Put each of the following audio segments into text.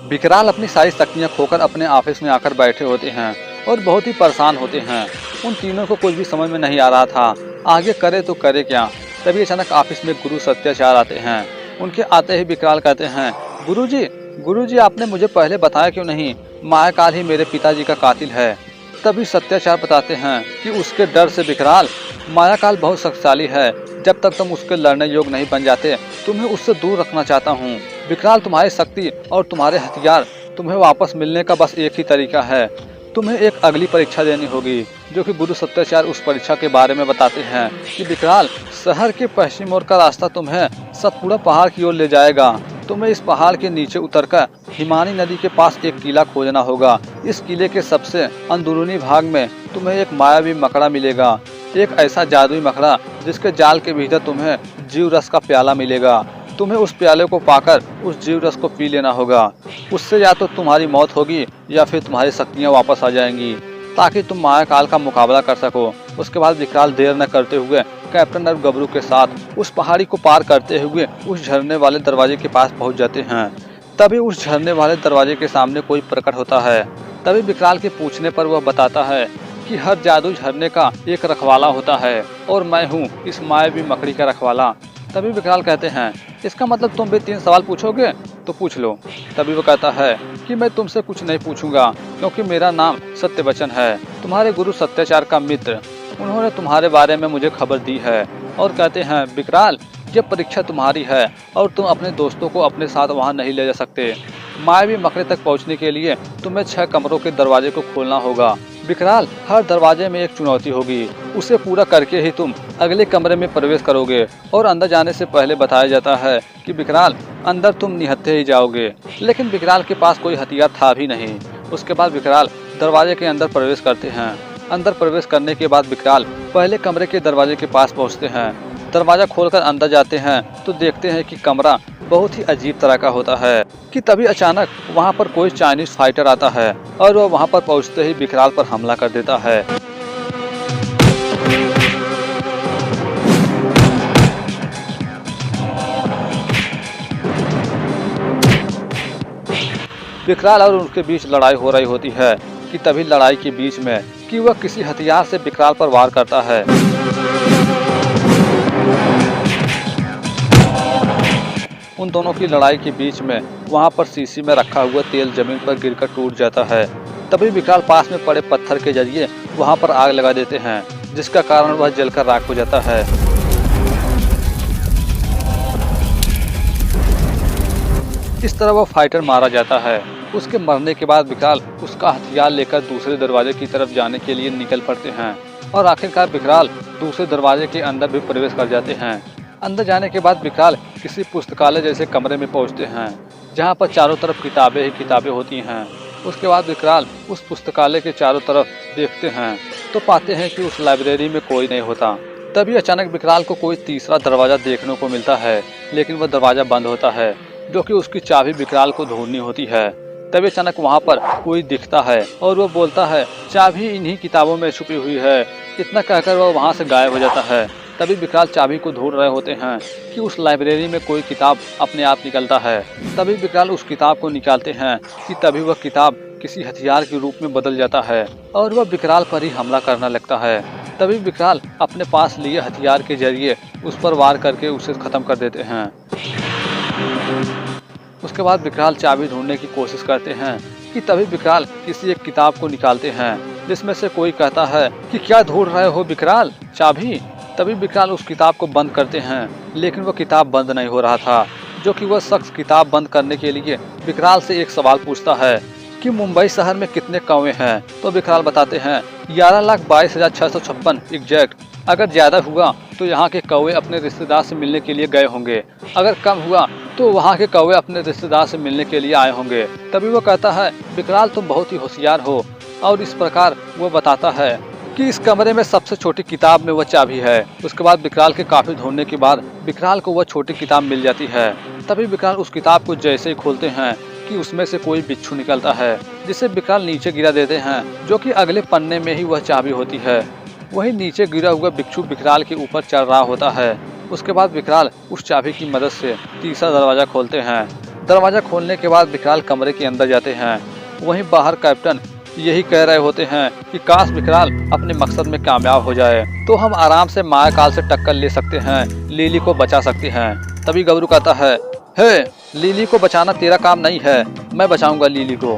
विकराल अपनी सारी शक्तियाँ खोकर अपने ऑफिस में आकर बैठे होते हैं और बहुत ही परेशान होते हैं। उन तीनों को कुछ भी समझ में नहीं आ रहा था, आगे करे तो करे क्या। तभी अचानक ऑफिस में गुरु सत्याचार आते हैं। उनके आते ही विकराल कहते हैं, गुरुजी आपने मुझे पहले बताया क्यों नहीं? मायाकाल ही मेरे पिताजी का कातिल है। तभी सत्याचार बताते हैं कि उसके डर से विकराल, मायाकाल बहुत शक्तिशाली है, जब तक तुम उसके लड़ने योग्य नहीं बन जाते तुम्हें उससे दूर रखना चाहता हूँ। विकराल, तुम्हारी शक्ति और तुम्हारे हथियार तुम्हें वापस मिलने का बस एक ही तरीका है, तुम्हें एक अगली परीक्षा देनी होगी। जो कि गुरु सत्याचार उस परीक्षा के बारे में बताते हैं कि विकराल, शहर के पश्चिम ओर का रास्ता तुम्हें सतपुड़ा पहाड़ की ओर ले जाएगा। तुम्हें इस पहाड़ के नीचे उतरकर हिमानी नदी के पास एक किला खोजना होगा। इस किले के सबसे अंदरूनी भाग में तुम्हें एक मायावी मकड़ा मिलेगा, एक ऐसा जादुई मकड़ा जिसके जाल के भीतर तुम्हें जीव रस का प्याला मिलेगा। तुम्हें उस प्याले को पाकर उस जीव रस को पी लेना होगा। उससे या तो तुम्हारी मौत होगी या फिर तुम्हारी शक्तियाँ वापस आ जाएंगी, ताकि तुम मायाकाल का मुकाबला कर सको। उसके बाद विकराल देर न करते हुए कैप्टन और गबरू के साथ उस पहाड़ी को पार करते हुए उस झरने वाले दरवाजे के पास पहुंच जाते हैं। तभी उस झरने वाले दरवाजे के सामने कोई प्रकट होता है। तभी विकराल के पूछने पर वह बताता है कि हर जादू झरने का एक रखवाला होता है और मैं हूँ इस मायावी मकड़ी का रखवाला। तभी विकराल कहते हैं, इसका मतलब तुम भी 3 सवाल पूछोगे? तो पूछ लो। तभी वो कहता है कि मैं तुमसे कुछ नहीं पूछूंगा, क्योंकि मेरा नाम सत्यवचन है, तुम्हारे गुरु सत्याचार का मित्र। उन्होंने तुम्हारे बारे में मुझे खबर दी है और कहते हैं, विकराल, ये परीक्षा तुम्हारी है और तुम अपने दोस्तों को अपने साथ वहाँ नहीं ले जा सकते। मायावी मकड़े तक पहुँचने के लिए तुम्हें 6 कमरों के दरवाजे को खोलना होगा। विकराल, हर दरवाजे में एक चुनौती होगी, उसे पूरा करके ही तुम अगले कमरे में प्रवेश करोगे। और अंदर जाने से पहले बताया जाता है कि विकराल, अंदर तुम निहत्थे ही जाओगे। लेकिन विकराल के पास कोई हथियार था भी नहीं। उसके बाद विकराल दरवाजे के अंदर प्रवेश करते हैं। अंदर प्रवेश करने के बाद विकराल पहले कमरे के दरवाजे के पास पहुँचते हैं। दरवाजा खोलकर अंदर जाते हैं तो देखते हैं कि कमरा बहुत ही अजीब तरह का होता है। कि तभी अचानक वहां पर कोई चाइनीज फाइटर आता है और वह वहां पर पहुंचते ही विकराल पर हमला कर देता है। विकराल और उनके बीच लड़ाई हो रही होती है कि तभी लड़ाई के बीच में कि वह किसी हथियार से विकराल पर वार करता है। उन दोनों की लड़ाई के बीच में वहां पर शीशी में रखा हुआ तेल जमीन पर गिरकर टूट जाता है। तभी विकराल पास में पड़े पत्थर के जरिए वहां पर आग लगा देते हैं, जिसका कारण वह जलकर राख हो जाता है। इस तरह वह फाइटर मारा जाता है। उसके मरने के बाद विकराल उसका हथियार लेकर दूसरे दरवाजे की तरफ जाने के लिए निकल पड़ते हैं और आखिरकार विकराल दूसरे दरवाजे के अंदर भी प्रवेश कर जाते हैं। अंदर जाने के बाद विकराल किसी पुस्तकालय जैसे कमरे में पहुंचते हैं, जहां पर चारों तरफ किताबें ही किताबें होती हैं। उसके बाद विकराल उस पुस्तकालय के चारों तरफ देखते हैं तो पाते हैं कि उस लाइब्रेरी में कोई नहीं होता। तभी अचानक विकराल को कोई तीसरा दरवाजा देखने को मिलता है, लेकिन वह दरवाजा बंद होता है, जो कि उसकी चाबी विकराल को ढूंढनी होती है। तभी अचानक वहाँ पर कोई दिखता है और वो बोलता है, चाबी इन्हीं किताबों में छुपी हुई है। इतना कहकर वह वहाँ से गायब हो जाता है। तभी विकराल चाबी को ढूंढ रहे होते हैं कि उस लाइब्रेरी में कोई किताब अपने आप निकलता है। तभी विकराल उस किताब को निकालते हैं कि तभी वह किताब किसी हथियार के रूप में बदल जाता है और वह विकराल पर ही हमला करने लगता है। तभी विकराल अपने पास लिए हथियार के जरिए उस पर वार करके उसे खत्म कर देते हैं। उसके बाद विकराल चाबी ढूंढने की कोशिश करते हैं कि तभी विकराल किसी एक किताब को निकालते हैं, जिसमें से कोई कहता है कि क्या ढूंढ रहे हो विकराल, चाबी? तभी विकराल उस किताब को बंद करते हैं, लेकिन वह किताब बंद नहीं हो रहा था। जो कि वह शख्स किताब बंद करने के लिए विकराल से एक सवाल पूछता है कि मुंबई शहर में कितने कौवे हैं? तो विकराल बताते हैं 11,22,656 एग्जैक्ट। अगर ज़्यादा हुआ तो यहाँ के कौवे अपने रिश्तेदार से मिलने के लिए गए होंगे, अगर कम हुआ तो वहाँ के कौवे अपने रिश्तेदार से मिलने के लिए आए होंगे। तभी वो कहता है, विकराल तुम बहुत ही होशियार हो। और इस प्रकार वो बताता है कि इस कमरे में सबसे छोटी किताब में वह चाबी है। उसके बाद विकराल के काफ़ी ढूंढने के बाद विकराल को वह छोटी किताब मिल जाती है। तभी विकराल उस किताब को जैसे ही खोलते हैं कि उसमें से कोई बिच्छू निकलता है, जिसे विकराल नीचे गिरा देते हैं, जो कि अगले पन्ने में ही वह चाबी होती है। वही नीचे गिरा हुआ बिच्छू विकराल के ऊपर चढ़ रहा होता है। उसके बाद विकराल उस चाबी की मदद से तीसरा दरवाज़ा खोलते हैं, दरवाजा खोलने के बाद विकराल कमरे के अंदर जाते हैं। वहीं बाहर कैप्टन यही कह रहे होते हैं कि काश विकराल अपने मकसद में कामयाब हो जाए तो हम आराम से मायाकाल से टक्कर ले सकते हैं, लिली को बचा सकते हैं। तभी गबरू कहता है, हे लिली को बचाना तेरा काम नहीं है, मैं बचाऊंगा लिली को।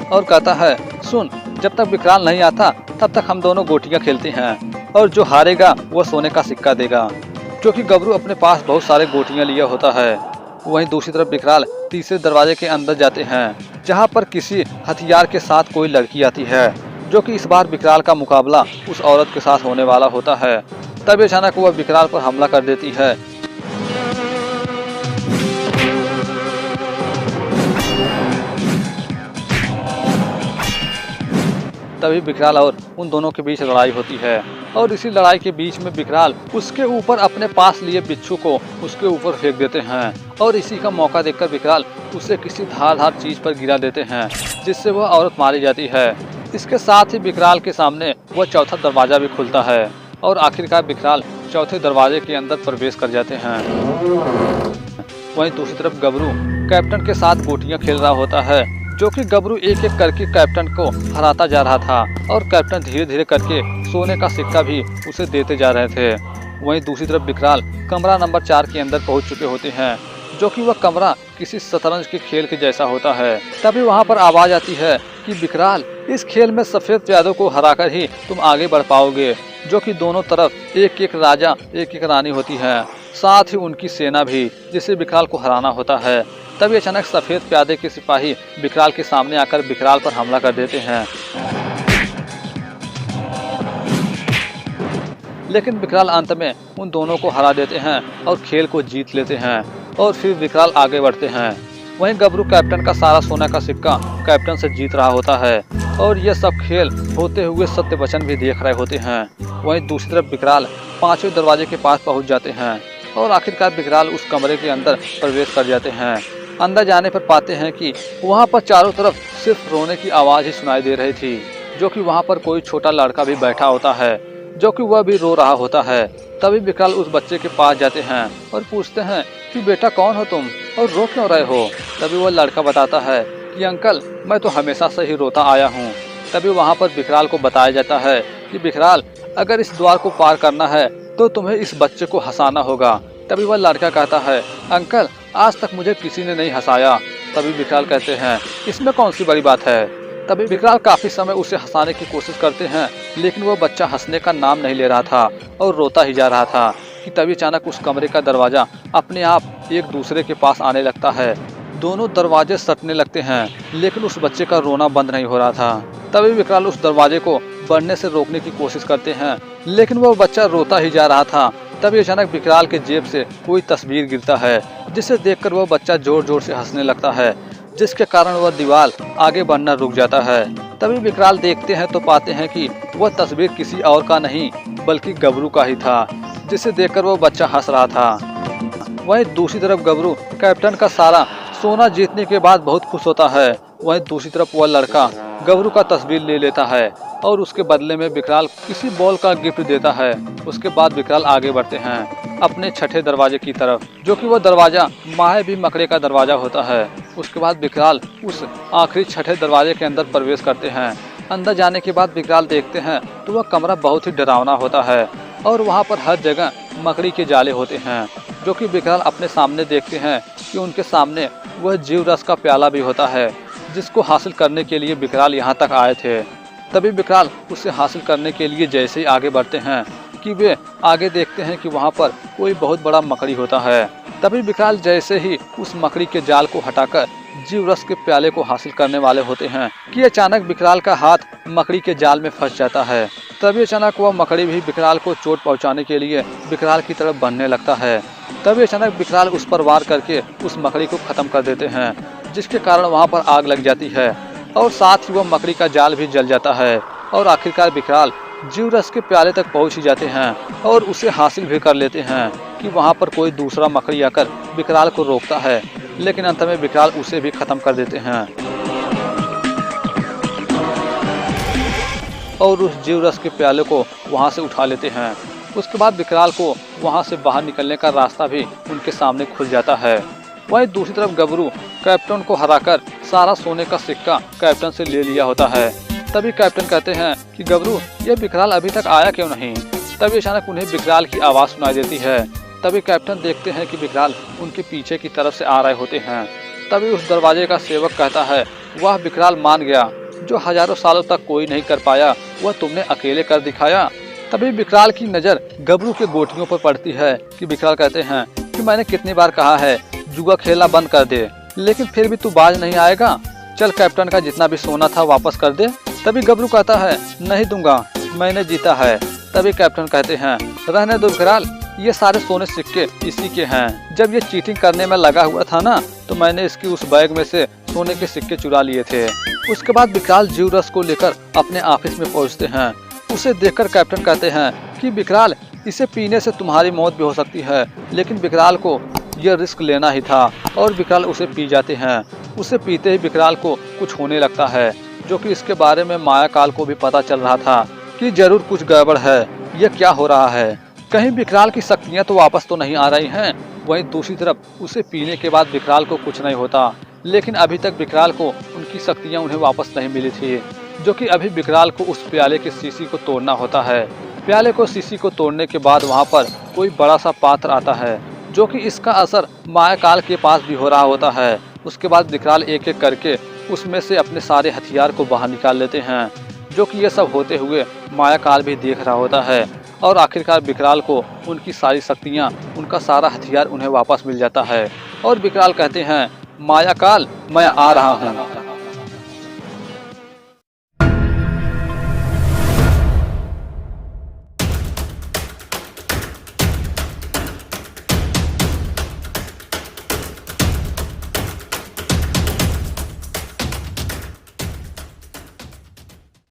और कहता है, सुन, जब तक विकराल नहीं आता तब तक हम दोनों गोटियां खेलते हैं और जो हारेगा वो सोने का सिक्का देगा। क्योंकि गबरू अपने पास बहुत सारे गोटियां लिया होता है। वहीं दूसरी तरफ विकराल तीसरे दरवाजे के अंदर जाते हैं जहां पर किसी हथियार के साथ कोई लड़की आती है, जो कि इस बार विकराल का मुकाबला उस औरत के साथ होने वाला होता है। तभी अचानक वह विकराल पर हमला कर देती है। तभी विकराल और उन दोनों के बीच लड़ाई होती है और इसी लड़ाई के बीच में विकराल उसके ऊपर अपने पास लिए बिच्छू को उसके ऊपर फेंक देते हैं और इसी का मौका देखकर विकराल उसे किसी धारदार चीज पर गिरा देते हैं, जिससे वह औरत मारी जाती है। इसके साथ ही विकराल के सामने वह चौथा दरवाजा भी खुलता है और आखिरकार विकराल चौथे दरवाजे के अंदर प्रवेश कर जाते हैं। वहीं दूसरी तरफ गबरू कैप्टन के साथ गोटियां खेल रहा होता है, जो कि गबरू एक एक करके कैप्टन को हराता जा रहा था और कैप्टन धीरे धीरे करके सोने का सिक्का भी उसे देते जा रहे थे। वहीं दूसरी तरफ विकराल कमरा नंबर 4 के अंदर पहुंच चुके होते हैं, जो कि वह कमरा किसी शतरंज के खेल के जैसा होता है। तभी वहां पर आवाज आती है कि विकराल, इस खेल में सफेद प्यादों को हराकर ही तुम आगे बढ़ पाओगे, जो कि दोनों तरफ एक एक राजा एक एक रानी होती है, साथ ही उनकी सेना भी, जिसे विकराल को हराना होता है। तभी अचानक सफेद प्यादे के सिपाही विकराल के सामने आकर विकराल पर हमला कर देते हैं, लेकिन विकराल अंत में उन दोनों को हरा देते हैं और खेल को जीत लेते हैं और फिर विकराल आगे बढ़ते हैं। वहीं गबरू कैप्टन का सारा सोना का सिक्का कैप्टन से जीत रहा होता है और यह सब खेल होते हुए सत्य वचन भी देख रहे होते हैं। वहीं दूसरी तरफ विकराल 5वें दरवाजे के पास पहुंच जाते हैं और आखिरकार विकराल उस कमरे के अंदर प्रवेश कर जाते हैं। अंदर जाने पर पाते हैं कि वहां पर चारों तरफ सिर्फ रोने की आवाज ही सुनाई दे रही थी, जो कि वहां पर कोई छोटा लड़का भी बैठा होता है, जो कि वह भी रो रहा होता है। तभी विकराल उस बच्चे के पास जाते हैं और पूछते हैं कि बेटा कौन हो तुम और रो क्यों रहे हो। तभी वह लड़का बताता है कि अंकल, मैं तो हमेशा से ही रोता आया हूँ। तभी वहाँ पर विकराल को बताया जाता है कि विकराल, अगर इस द्वार को पार करना है तो तुम्हें इस बच्चे को हंसाना होगा। तभी वह लड़का कहता है, अंकल, आज तक मुझे किसी ने नहीं हंसाया। तभी विकराल कहते हैं, इसमें कौन सी बड़ी बात है। तभी विकराल काफी समय उसे हंसाने की कोशिश करते हैं, लेकिन वह बच्चा हंसने का नाम नहीं ले रहा था और रोता ही जा रहा था कि तभी अचानक उस कमरे का दरवाजा अपने आप एक दूसरे के पास आने लगता है। दोनों दरवाजे सटने लगते हैं, लेकिन उस बच्चे का रोना बंद नहीं हो रहा था। तभी विकराल उस दरवाजे को बढ़ने से रोकने की कोशिश करते हैं, लेकिन वह बच्चा रोता ही जा रहा था। तभी अचानक विकराल के जेब से कोई तस्वीर गिरता है, जिसे देखकर वह बच्चा जोर जोर से हंसने लगता है, जिसके कारण वह दीवार आगे बढ़ना रुक जाता है। तभी विकराल देखते हैं तो पाते हैं कि वह तस्वीर किसी और का नहीं बल्कि गबरू का ही था, जिसे देखकर वह बच्चा हंस रहा था। वहीं दूसरी तरफ गबरू कैप्टन का सारा सोना जीतने के बाद बहुत खुश होता है। वहीं दूसरी तरफ वह लड़का गबरू का तस्वीर ले लेता है और उसके बदले में विकराल किसी बॉल का गिफ्ट देता है। उसके बाद विकराल आगे बढ़ते हैं अपने छठे दरवाजे की तरफ, जो कि वह दरवाजा मायावी मकड़े का दरवाजा होता है। उसके बाद विकराल उस आखिरी छठे दरवाजे के अंदर प्रवेश करते हैं। अंदर जाने के बाद विकराल देखते हैं तो वह कमरा बहुत ही डरावना होता है और वहाँ पर हर जगह मकड़ी के जाले होते हैं, जो कि विकराल अपने सामने देखते हैं कि उनके सामने वह जीव रस का प्याला भी होता है, जिसको हासिल करने के लिए विकराल यहाँ तक आए थे। तभी विकराल उसे हासिल करने के लिए जैसे ही आगे बढ़ते हैं कि वे आगे देखते हैं कि वहाँ पर कोई बहुत बड़ा मकड़ी होता है। तभी विकराल जैसे ही उस मकड़ी के जाल को हटाकर जीव रस के प्याले को हासिल करने वाले होते हैं कि अचानक विकराल का हाथ मकड़ी के जाल में फंस जाता है। तभी अचानक वह मकड़ी भी विकराल को चोट पहुंचाने के लिए विकराल की तरफ बढ़ने लगता है। तभी अचानक विकराल उस पर वार करके उस मकड़ी को खत्म कर देते हैं, जिसके कारण वहां पर आग लग जाती है और साथ ही वह मकड़ी का जाल भी जल जाता है और आखिरकार विकराल जीव रस के प्याले तक पहुंच ही जाते हैं और उसे हासिल भी कर लेते हैं कि वहां पर कोई दूसरा मकड़ी आकर विकराल को रोकता है, लेकिन अंत में विकराल उसे भी खत्म कर देते हैं और उस जीव रस के प्याले को वहां से उठा लेते हैं। उसके बाद विकराल को वहां से बाहर निकलने का रास्ता भी उनके सामने खुल जाता है वहीं दूसरी तरफ गबरू कैप्टन को हराकर सारा सोने का सिक्का कैप्टन से ले लिया होता है। तभी कैप्टन कहते हैं कि गबरू, ये विकराल अभी तक आया क्यों नहीं। तभी अचानक उन्हें विकराल की आवाज़ सुनाई देती है। तभी कैप्टन देखते हैं कि विकराल उनके पीछे की तरफ से आ रहे होते हैं। तभी उस दरवाजे का सेवक कहता है, वह विकराल मान गया, जो हजारों सालों तक कोई नहीं कर पाया वह तुमने अकेले कर दिखाया। तभी विकराल की नज़र गबरू के गोटियों पर पड़ती है कि विकराल कहते हैं कि मैंने कितनी बार कहा है जुआ खेलना बंद कर दे, लेकिन फिर भी तू बाज नहीं आएगा। चल कैप्टन का जितना भी सोना था वापस कर दे। तभी गबरू कहता है, नहीं दूंगा, मैंने जीता है। तभी कैप्टन कहते हैं, रहने दो विकराल, ये सारे सोने सिक्के इसी के हैं। जब ये चीटिंग करने में लगा हुआ था ना, तो मैंने इसकी उस बैग में से सोने के सिक्के चुरा लिए थे। उसके बाद विकराल जीव रस को लेकर अपने ऑफिस में पहुंचते हैं। उसे देखकर कैप्टन कहते हैं कि विकराल, इसे पीने से तुम्हारी मौत भी हो सकती है, लेकिन विकराल को यह रिस्क लेना ही था। और विकराल उसे पी जाते हैं। उसे पीते ही विकराल को कुछ होने लगता है, जो कि इसके बारे में मायाकाल को भी पता चल रहा था कि जरूर कुछ गड़बड़ है। यह क्या हो रहा है, कहीं विकराल की शक्तियाँ तो वापस तो नहीं आ रही हैं। वहीं दूसरी तरफ उसे पीने के बाद विकराल को कुछ नहीं होता, लेकिन अभी तक विकराल को उनकी शक्तियाँ उन्हें वापस नहीं मिली थी, जो कि अभी विकराल को उस प्याले के शीशी को तोड़ना होता है। प्याले को शीशी को तोड़ने के बाद वहाँ पर कोई बड़ा सा पात्र आता है, जो कि इसका असर मायाकाल के पास भी हो रहा होता है। उसके बाद विकराल एक एक करके उसमें से अपने सारे हथियार को बाहर निकाल लेते हैं, जो कि ये सब होते हुए मायाकाल भी देख रहा होता है। और आखिरकार विकराल को उनकी सारी शक्तियाँ, उनका सारा हथियार उन्हें वापस मिल जाता है। और विकराल कहते हैं, मायाकाल, मैं आ रहा हूँ।